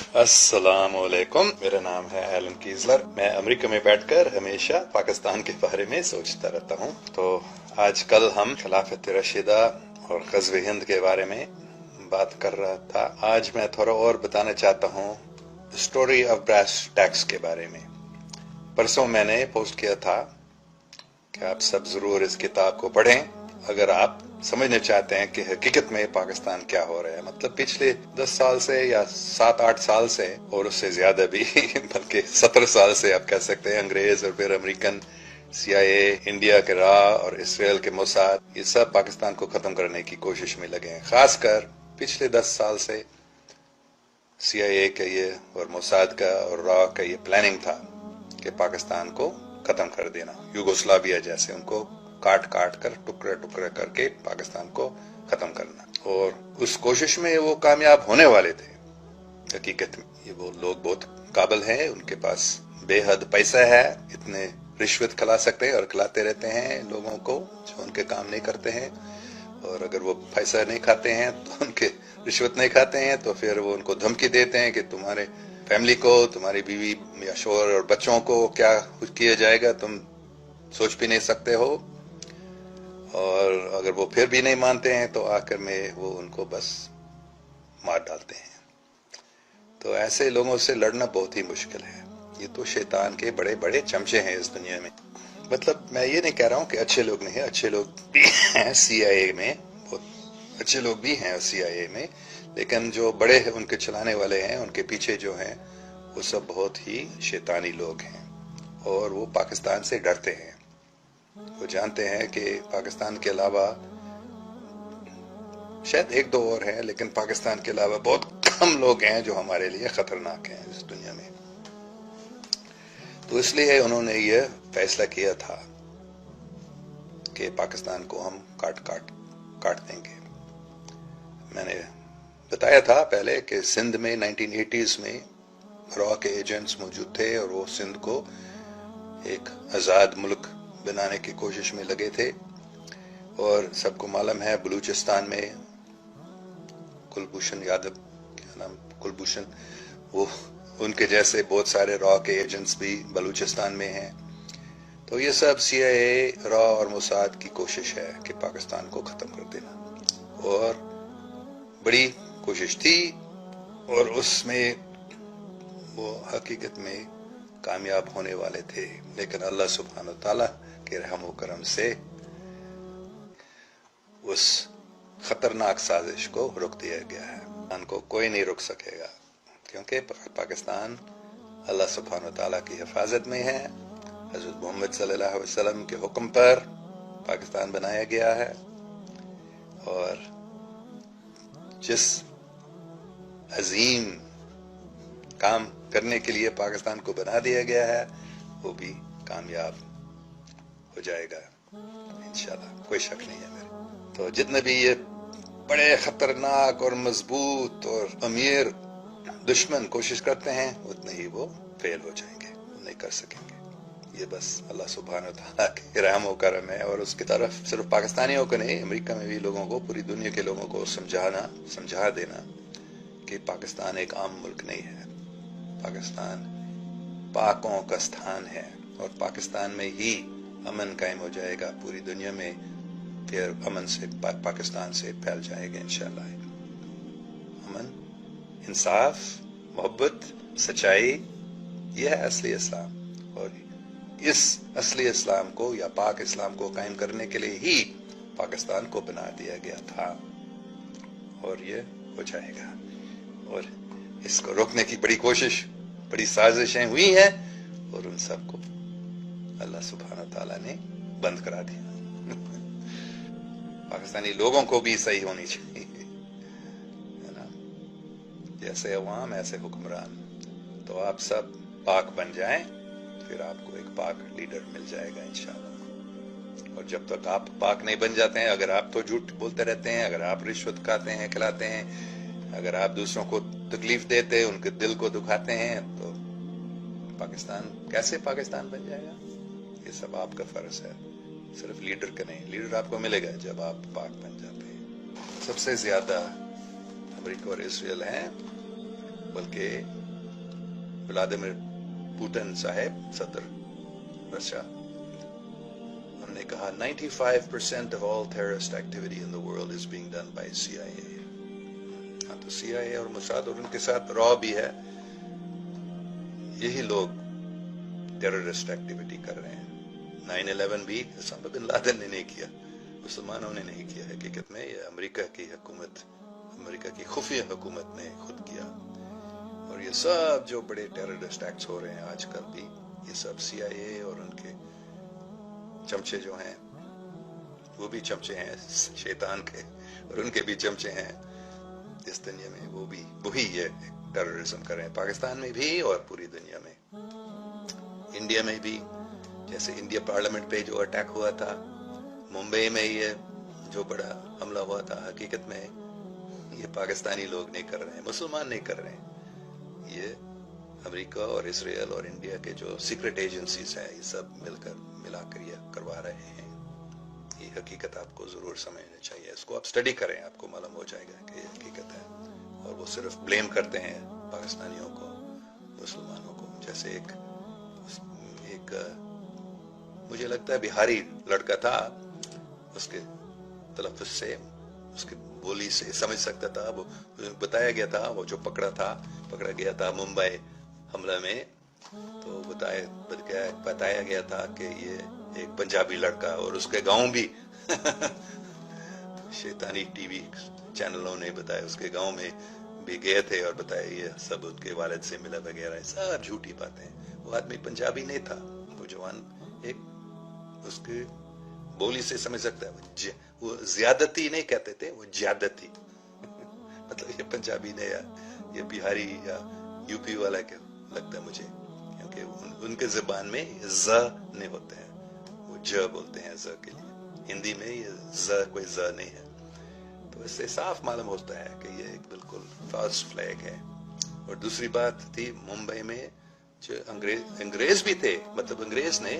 अस्सलाम वालेकुम। मेरा नाम है एलन कीजलर। मैं अमेरिका में बैठकर हमेशा पाकिस्तान के बारे में सोचता रहता हूँ। तो आज कल हम खिलाफत रशीदा और ग़ज़व हिंद के बारे में बात कर रहा था। आज मैं थोड़ा और बताना चाहता हूँ स्टोरी ऑफ ब्रास टैक्स के बारे में। परसों मैंने पोस्ट किया था कि आप सब ज़रूर इस किताब को पढ़ें अगर आप समझना चाहते हैं कि हकीकत में पाकिस्तान क्या हो रहा है। मतलब पिछले 10 साल से या 7-8 साल से और उससे ज्यादा भी बल्कि 17 साल से आप कह सकते हैं अंग्रेज और फिर अमेरिकन CIA, इंडिया के रा और इसराइल के मोसाद, ये सब पाकिस्तान को खत्म करने की कोशिश में लगे हैं। खासकर पिछले 10 साल से CIA का ये और मोसाद का और रा का ये प्लानिंग था कि पाकिस्तान को खत्म कर देना, यूगोस्लाविया जैसे उनको काट काट कर टुकड़े टुकड़े करके पाकिस्तान को खत्म करना। और उस कोशिश में वो कामयाब होने वाले थे। हकीकत में ये वो लोग बहुत काबिल हैं, उनके पास बेहद पैसा है, इतने रिश्वत खिला सकते हैं और खिलाते रहते हैं लोगों को जो उनके काम नहीं करते हैं। और अगर वो पैसा नहीं खाते हैं तो उनके रिश्वत नहीं खाते हैं तो फिर वो उनको धमकी देते हैं कि तुम्हारे फैमिली को, तुम्हारी बीवी या शोहर और बच्चों को क्या कुछ किया जाएगा तुम सोच भी नहीं सकते हो। और अगर वो फिर भी नहीं मानते हैं तो आखिर में वो उनको बस मार डालते हैं। तो ऐसे लोगों से लड़ना बहुत ही मुश्किल है। ये तो शैतान के बड़े बड़े चमचे हैं इस दुनिया में। मतलब मैं ये नहीं कह रहा हूँ कि अच्छे लोग नहीं हैं, अच्छे लोग भी हैं CIA में, बहुत अच्छे लोग भी हैं CIA में, लेकिन जो बड़े उनके चलाने वाले हैं, उनके पीछे जो हैं, वो सब बहुत ही शैतानी लोग हैं और वो पाकिस्तान से डरते हैं। वो जानते हैं कि पाकिस्तान के अलावा शायद 1-2 और हैं, लेकिन पाकिस्तान के अलावा बहुत कम लोग हैं जो हमारे लिए खतरनाक हैं इस दुनिया में। तो इसलिए उन्होंने ये फैसला किया था कि पाकिस्तान को हम काट देंगे। मैंने बताया था पहले कि सिंध में 1980s में रॉ के एजेंट्स मौजूद थे और वो सिंध को एक आज़ाद मुल्क बनाने की कोशिश में लगे थे। और सबको मालूम है बलूचिस्तान में कुलभूषण यादव, क्या नाम, कुलभूषण, वो उनके जैसे बहुत सारे रॉ के एजेंट्स भी बलूचिस्तान में हैं। तो ये सब CIA, रॉ और मोसाद की कोशिश है कि पाकिस्तान को खत्म कर देना। और बड़ी कोशिश थी और उसमें वो हकीकत में कामयाब होने वाले थे, लेकिन अल्लाह सुब्हान व तआला के रहम व करम से उस खतरनाक साजिश को रोक दिया गया है। पाकिस्तान को कोई नहीं रोक सकेगा क्योंकि पाकिस्तान अल्लाह सुब्हान व तआला की हिफाजत में है। हज़रत मोहम्मद सल्लल्लाहु अलैहि वसल्लम के हुक्म पर पाकिस्तान बनाया गया है और जिस अजीम काम करने के लिए पाकिस्तान को बना दिया गया है वो भी कामयाब हो जाएगा इंशाल्लाह, कोई शक नहीं है मेरे। तो जितने भी ये बड़े खतरनाक और मजबूत और अमीर दुश्मन कोशिश करते हैं उतने ही वो फेल हो जाएंगे, नहीं कर सकेंगे। ये बस अल्लाह सुब्हान व तआला के रहम व करम है। और उसकी तरफ सिर्फ पाकिस्तानियों को नहीं, अमेरिका में भी लोगों को, पूरी दुनिया के लोगों को समझा देना कि पाकिस्तान एक आम मुल्क नहीं है। पाकिस्तान पाकों का स्थान है और पाकिस्तान में ही अमन कायम हो जाएगा। पूरी दुनिया में फिर अमन से पाकिस्तान से फैल जाएगा इंशाल्लाह। अमन, इंसाफ, मोहब्बत, सच्चाई, यह है असली इस्लाम। और इस असली इस्लाम को या पाक इस्लाम को कायम करने के लिए ही पाकिस्तान को बना दिया गया था और ये हो जाएगा। और इसको रोकने की बड़ी कोशिश, बड़ी साजिशें हुई हैं और उन सबको अल्लाह सुब्हान व तआला ने बंद करा दिया। पाकिस्तानी लोगों को भी सही होनी चाहिए, है ना, जैसे अवाम ऐसे हुक्मरान। तो आप सब पाक बन जाएं, फिर आपको एक पाक लीडर मिल जाएगा इंशाल्लाह। और जब तक आप पाक नहीं बन जाते हैं, अगर आप तो झूठ बोलते रहते हैं, अगर आप रिश्वत खाते हैं, खिलाते हैं, अगर आप दूसरों को तकलीफ देते, उनके दिल को दुखाते हैं, तो पाकिस्तान कैसे पाकिस्तान बन जाएगा? ये सब आपका फर्ज है, सिर्फ लीडर का नहीं। लीडर आपको मिलेगा जब आप पाक बन जाते हैं। सबसे ज्यादा अमेरिका और इसराइल हैं बल्कि व्लादिमीर पुतिन साहब सदर रशिया, उन्होंने कहा 95% of all terrorist activity in the world is being done by CIA. हाँ, तो CIA और मोसाद और उनके साथ रॉ भी है, यही लोग टेररिस्ट एक्टिविटी कर रहे हैं। 9/11 भी उसामा बिन लादेन ने नहीं किया, मुसलमानों ने नहीं किया, हकीकत में ये अमेरिका की हुकूमत, अमेरिका की खुफिया हुकूमत ने खुद किया। और ये सब जो बड़े टेररिस्ट एक्ट्स हो रहे हैं आजकल भी, ये सब CIA और उनके चमचे जो हैं, वो भी चमचे हैं शैतान के, और उनके भी चमचे हैं इस दुनिया में, वो भी वही ये टेररिज्म कर रहे हैं, पाकिस्तान में भी और पूरी दुनिया में। इंडिया में भी, जैसे इंडिया पार्लियामेंट पे जो अटैक हुआ था, मुंबई में ये जो बड़ा हमला हुआ था, हकीकत में ये पाकिस्तानी लोग नहीं कर रहे हैं, मुसलमान नहीं कर रहे हैं, ये अमेरिका और इसराइल और इंडिया के जो सीक्रेट एजेंसीज हैं, ये सब मिलाकर ये करवा रहे हैं। ये हकीकत आपको जरूर समझना चाहिए, इसको आप स्टडी करें, आपको मालूम हो जाएगा कि ये हकीकत है। और वो सिर्फ ब्लेम करते हैं पाकिस्तानियों को, मुसलमानों को। जैसे एक मुझे लगता है बिहारी लड़का था, उसके तलफ़्फ़ुज़ से, उसके बोली से समझ सकता था, वो बताया गया था, वो जो पकड़ा गया था मुंबई हमला में, तो बताया गया था कि ये एक पंजाबी लड़का, और उसके गांव भी शैतानी टीवी चैनलों ने बताया, उसके गांव में भी गए थे और बताया ये सब उनके वालिद से मिला वगैरह, सब झूठी बातें। वो आदमी पंजाबी नहीं था, वो जवान एक उसके बोली से समझ सकता है, वो ज्यादती नहीं कहते थे, वो ज्यादती मतलब ये पंजाबी ने या ये बिहारी या यूपी वाला के लगता है मुझे, क्योंकि उनके जुबान में ज नहीं होते हैं, वो ज बोलते हैं ज के लिए। हिंदी में ये ज कोई ज नहीं है, तो इससे साफ मालूम होता है कि ये एक बिल्कुल फॉल्स फ्लैग है। और दूसरी बात थी, मुंबई में जो अंग्रेज भी थे, मतलब अंग्रेज ने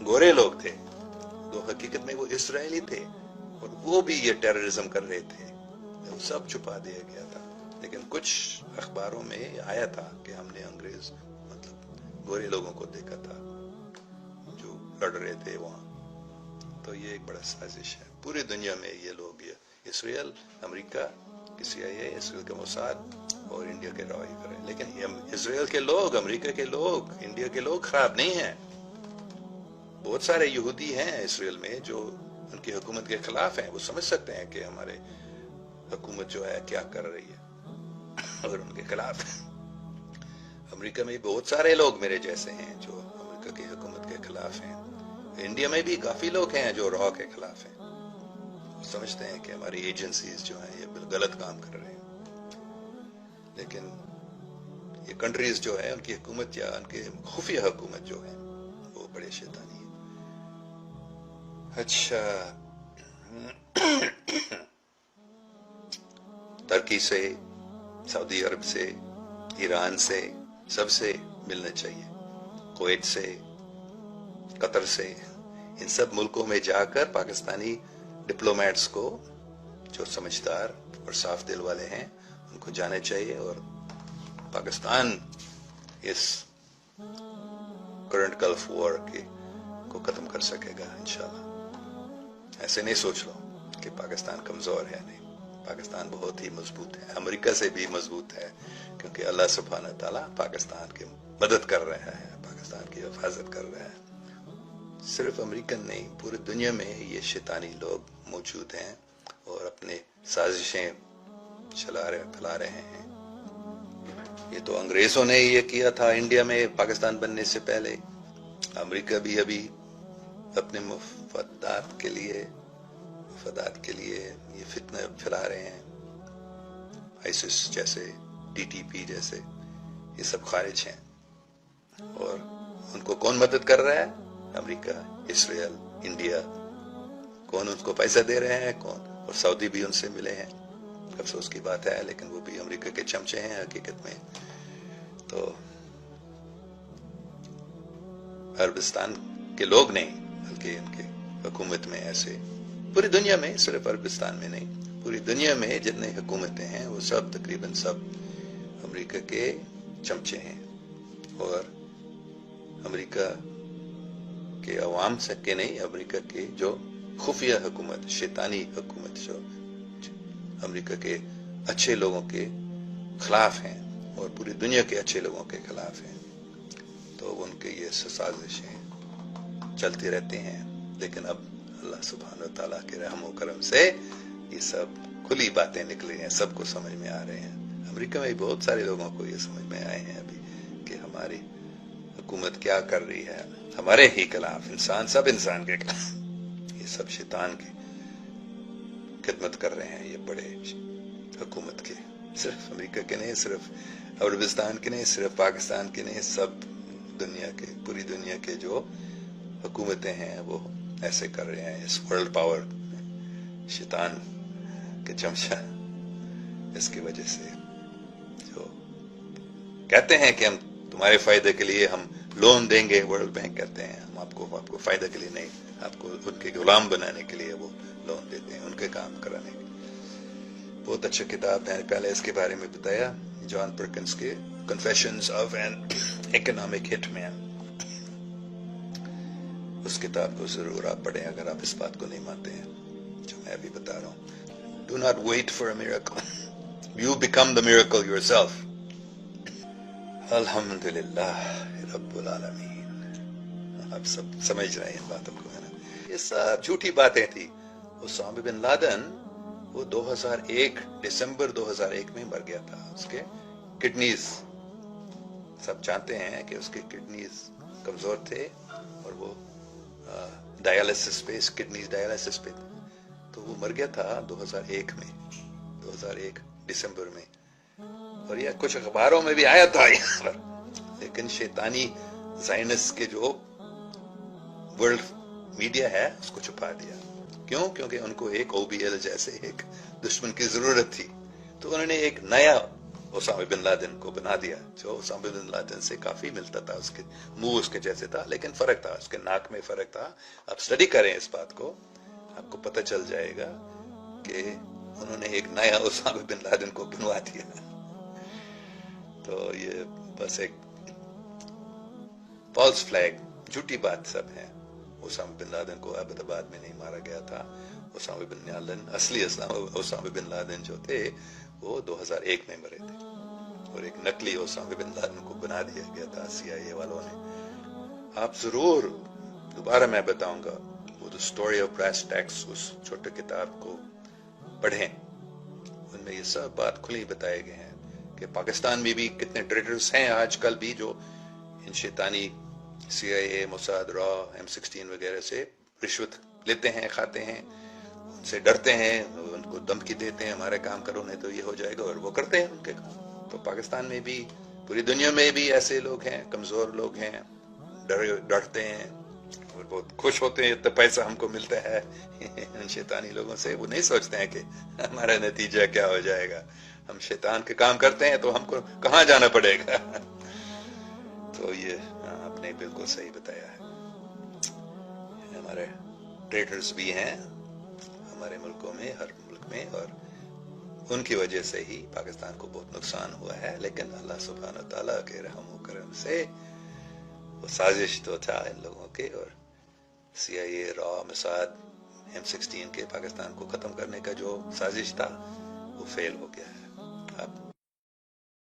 गोरे लोग थे, तो हकीकत में वो इसराइली थे, और वो भी ये टेररिज्म कर रहे थे, वो सब छुपा दिया गया था। लेकिन कुछ अखबारों में आया था कि हमने अंग्रेज मतलब गोरे लोगों को देखा था जो लड़ रहे थे वहां। तो ये एक बड़ा साजिश है, पूरी दुनिया में ये लोग, ये इसराइल, अमेरिका की CIA, इसराइल के मोसाद और इंडिया के रॉ कर रहे हैं। लेकिन इसराइल के लोग, अमेरिका के लोग, इंडिया के लोग खराब नहीं हैं। बहुत सारे यहूदी हैं इसराइल में जो उनकी हुकूमत के खिलाफ हैं, वो समझ सकते हैं कि हमारे हुकूमत जो है क्या कर रही है, और उनके खिलाफ। अमेरिका में बहुत सारे लोग मेरे जैसे हैं जो अमेरिका की हुकूमत के खिलाफ हैं। इंडिया में भी काफी लोग हैं जो रॉ के खिलाफ हैं, समझते हैं कि हमारी एजेंसीज जो हैं ये गलत काम कर रहे हैं। लेकिन ये कंट्रीज जो है, उनकी हुकूमत या उनके खुफिया हुकूमत जो है, वो बड़े शैतानी है। अच्छा, तुर्की से, सऊदी अरब से, ईरान से, सबसे मिलना चाहिए, कुवैत से, कतर से, इन सब मुल्कों में जाकर पाकिस्तानी डिप्लोमेट्स को, जो समझदार और साफ दिल वाले हैं, उनको जाना चाहिए, और पाकिस्तान इस करंट गल्फ वॉर को खत्म कर सकेगा इंशाल्लाह। ऐसे नहीं सोच लो कि पाकिस्तान कमजोर है, नहीं, पाकिस्तान बहुत ही मजबूत है, अमेरिका से भी मजबूत है, क्योंकि अल्लाह सुब्हान ताला पाकिस्तान की मदद कर रहा है, पाकिस्तान की हिफाजत कर रहा है। सिर्फ अमेरिकन नहीं, पूरी दुनिया में ये शैतानी लोग मौजूद हैं और अपने साजिशें फैला रहे हैं। ये तो अंग्रेजों ने ये किया था इंडिया में पाकिस्तान बनने से पहले। अमेरिका भी अभी अपने मफादात के लिए ये फितना फैला रहे हैं। आईसिस जैसे, TTP जैसे, ये सब खारिज हैं, और उनको कौन मदद कर रहा है? America, Israel, India. कौन उनको पैसा दे रहे हैं? कौन? और सऊदी भी उनसे मिले हैं, अफसोस की बात है, लेकिन वो भी अमेरिका के चमचे हैं हकीकत में। तो अरबिस्तान के लोग नहीं, बल्कि इनके हुकूमत में ऐसे पूरी दुनिया में, सिर्फ अरबिस्तान में नहीं, पूरी दुनिया में जितने हुकूमतें हैं वो सब तकरीबन सब अमेरिका के चमचे हैं और अमेरिका के अवाम से के नहीं, अमेरिका के जो खुफिया हुकूमत, शैतानी हुकूमत जो अमेरिका के अच्छे लोगों के खिलाफ हैं और पूरी दुनिया के अच्छे लोगों के खिलाफ हैं, तो उनके ये साजिशें चलती रहती हैं। लेकिन अब अल्लाह सुब्हानहू व तआला के रहम व करम से ये सब खुली बातें निकली हैं, सबको समझ में आ रहे हैं। अमेरिका में भी बहुत सारे लोगों को ये समझ में आए हैं अभी कि हमारी हुकूमत क्या कर रही है, हमारे ही खिलाफ, इंसान, सब इंसान के खिलाफ। ये सब शैतान की खिदमत कर रहे हैं ये बड़े हुकूमत के, सिर्फ अमेरिका के नहीं, सिर्फ अफगानिस्तान के नहीं, सिर्फ पाकिस्तान के नहीं, सब दुनिया के, पूरी दुनिया के जो हुकूमतें हैं वो ऐसे कर रहे हैं। इस वर्ल्ड पावर, शैतान के चमचा, इसकी वजह से जो कहते हैं कि हम तुम्हारे फायदे के लिए हम लोन देंगे, वर्ल्ड बैंक कहते हैं हम आपको फायदे के लिए नहीं, आपको उनके गुलाम बनाने के लिए वो लोन देते हैं, उनके काम कराने के लिए। बहुत अच्छा किताब है, पहले इसके बारे में बताया, जॉन परकिंस के confessions of an economic hitman. उस किताब को जरूर आप पढ़ें अगर आप इस बात को नहीं मानते हैं जो मैं अभी बता रहा हूँ। Do not wait for a miracle, you become the miracle yourself. अल्हम्दुलिल्लाह रब्बुल आलमीन। आप सब समझ रहे हैं इन बातों को, है ना? ये सब झूठी बातें थी। ओसामा बिन लादेन वो 2001 दिसंबर 2001 में मर गया था। उसके किडनीज, सब जानते हैं कि उसके किडनीज कमजोर थे और वो डायलिसिस पे, किडनीज डायलिसिस पे, तो वो मर गया था 2001 में, 2001 दिसंबर में। और ये कुछ अखबारों में भी आया था यहाँ पर, लेकिन शैतानी ज़ायनिस्ट के जो वर्ल्ड मीडिया है उसको छुपा दिया। क्यों? क्योंकि उनको एक OBL जैसे एक दुश्मन की जरूरत थी, तो उन्होंने एक नया ओसामा बिन लादेन को बना दिया, जो ओसामा बिन लादेन से काफी मिलता था। उसके मुंह उसके जैसे था, लेकिन फर्क था, उसके नाक में फर्क था। आप स्टडी करें इस बात को, आपको पता चल जाएगा कि उन्होंने एक नया ओसामा बिन लादेन को बनवा दिया। तो ये बस एक फॉल्स फ्लैग, झूठी बात सब है। ओसामा बिन लादेन को अहमदाबाद में नहीं मारा गया था। ओसामा बिन लादेन, असली ओसामा बिन लादेन जो थे वो 2001 में मरे थे, और एक नकली ओसामा बिन लादेन को बना दिया गया था CIA वालों ने। आप जरूर, दोबारा मैं बताऊंगा, वो the story of brass tacks, उस छोटे किताब को पढ़ें, उनमें ये सब बात खुली बताए गए हैं कि पाकिस्तान में भी कितने ट्रेडर्स हैं आजकल भी जो इन शैतानी CIA, मोसाद, रॉ, M16 वगैरह से रिश्वत लेते हैं, खाते हैं, उनसे डरते हैं, उनको धमकी देते हैं, हमारे काम करो नहीं तो ये हो जाएगा, और वो करते हैं उनके काम। तो पाकिस्तान में भी, पूरी दुनिया में भी ऐसे लोग हैं, कमजोर लोग हैं, डरते हैं और बहुत खुश होते हैं इतना पैसा हमको मिलता है इन शैतानी लोगों से। वो नहीं सोचते हैं कि हमारा नतीजा क्या हो जाएगा। हम शैतान के काम करते हैं तो हमको कहाँ जाना पड़ेगा। तो ये आपने बिल्कुल सही बताया है। हमारे ट्रेडर्स भी हैं हमारे मुल्कों में, हर मुल्क में, और उनकी वजह से ही पाकिस्तान को बहुत नुकसान हुआ है। लेकिन अल्लाह सुब्हानहू तआला के रहम व करम से वो साजिश तो था इन लोगों के, और CIA, रॉ, मोसाद, M16 के पाकिस्तान को खत्म करने का जो साजिश था वो फेल हो गया है।